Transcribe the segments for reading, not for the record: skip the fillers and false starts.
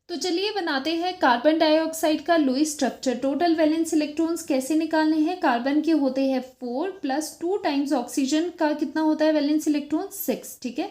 तो चलिए बनाते हैं कार्बन डाइऑक्साइड का Lewis structure. Total valence electrons कैसे निकालने हैं। कार्बन के होते हैं 4 प्लस 2 टाइम्स ऑक्सीजन का कितना होता है वैलेंस इलेक्ट्रॉन 6। ठीक है,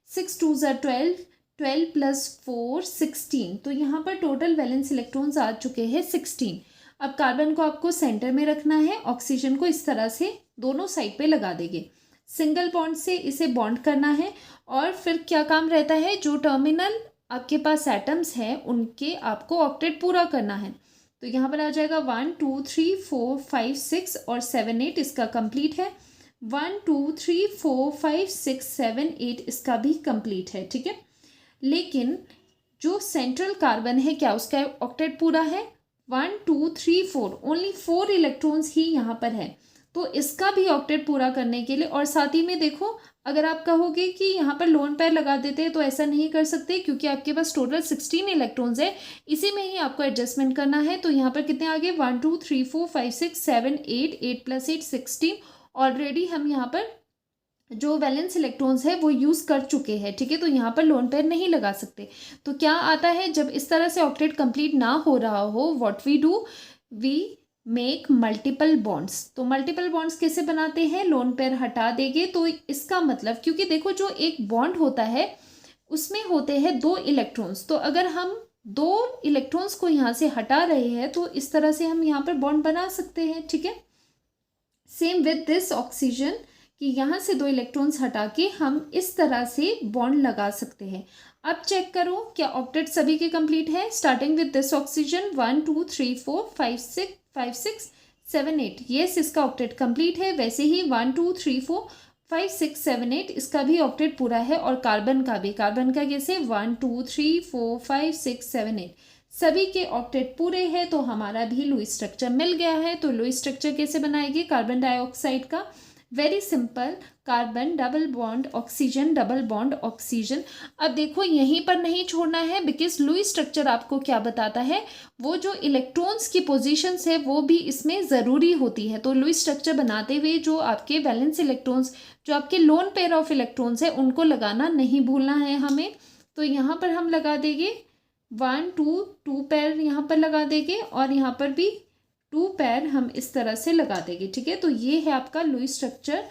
6 2 ज़ा 12, 12 प्लस 4 16। तो यहाँ पर टोटल वैलेंस इलेक्ट्रॉन्स आ चुके हैं 16। अब कार्बन को आपको सेंटर में रखना है, ऑक्सीजन को इस तरह से दोनों साइड पे लगा देंगे, सिंगल बॉन्ड से इसे बॉन्ड करना है। और फिर क्या काम रहता है, जो टर्मिनल आपके पास एटम्स हैं उनके आपको ऑक्टेट पूरा करना है। तो यहाँ पर आ जाएगा 1 2 3 4 5 6 और 7 8 इसका कंप्लीट है। 1 2 3 4 5 6 7 8 इसका भी कंप्लीट है। ठीक है, लेकिन जो सेंट्रल कार्बन है क्या उसका ऑक्टेट पूरा है 1 2 3 4, ओनली 4 इलेक्ट्रॉन्स ही यहाँ पर है। तो इसका भी ऑक्टेट पूरा करने के लिए, और साथ ही में देखो अगर आप कहोगे कि यहाँ पर लोन पेयर लगा देते हैं तो ऐसा नहीं कर सकते, क्योंकि आपके पास टोटल 16 इलेक्ट्रॉन्स है, इसी में ही आपको एडजस्टमेंट करना है। तो यहाँ पर कितने आगे 1 2 3 4 5 6 7 8, 8 प्लस 8 16। ऑलरेडी हम यहाँ पर जो वैलेंस इलेक्ट्रॉन्स है वो यूज़ कर चुके हैं। ठीक है, तो यहाँ पर लोन पेयर नहीं लगा सकते। तो क्या आता है, जब इस तरह से ऑक्टेट कंप्लीट ना हो रहा हो, what we do, we make multiple bonds. तो मल्टीपल बॉन्ड्स कैसे बनाते हैं, लोन पेयर हटा देंगे। तो इसका मतलब, क्योंकि देखो जो एक बॉन्ड होता है उसमें होते हैं 2 इलेक्ट्रॉन्स, तो अगर हम 2 इलेक्ट्रॉन्स को यहाँ से हटा रहे हैं तो इस तरह से हम यहाँ पर बॉन्ड बना सकते हैं। ठीक है, सेम विद दिस ऑक्सीजन, कि यहाँ से 2 इलेक्ट्रॉन्स हटा के हम इस तरह से बॉन्ड लगा सकते हैं। अब चेक करो क्या ऑक्टेट सभी के कंप्लीट है। Starting with this oxygen 1 2 3 4 5 6 7 8, yes इसका ऑक्टेट कंप्लीट है। वैसे ही 1 2 3 4 5 6 7 8 इसका भी ऑक्टेट पूरा है। और कार्बन का भी, कार्बन का कैसे 1 2 3 4 5 6 7 8 सभी के ऑक्टेट पूरे हैं। तो हमारा भी लुईस स्ट्रक्चर मिल गया है। तो लुईस स्ट्रक्चर कैसे बनाएंगे कार्बन डाइऑक्साइड का, very simple, carbon double bond oxygen, double bond oxygen. अब देखो यहीं पर नहीं छोड़ना है, बिकॉज लुईस स्ट्रक्चर आपको क्या बताता है, वो जो इलेक्ट्रॉन्स की पोजीशंस है वो भी इसमें ज़रूरी होती है। तो लुईस स्ट्रक्चर बनाते हुए जो आपके वैलेंस इलेक्ट्रॉन्स, जो आपके लोन पेयर ऑफ इलेक्ट्रॉन्स है उनको लगाना नहीं भूलना है हमें। तो यहाँ पर हम लगा देंगे 1 2 पेयर यहाँ पर लगा देंगे, और यहाँ पर भी 2 पेयर हम इस तरह से लगा देंगे। ठीक है, तो ये है आपका Lewis structure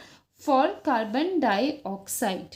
for carbon dioxide.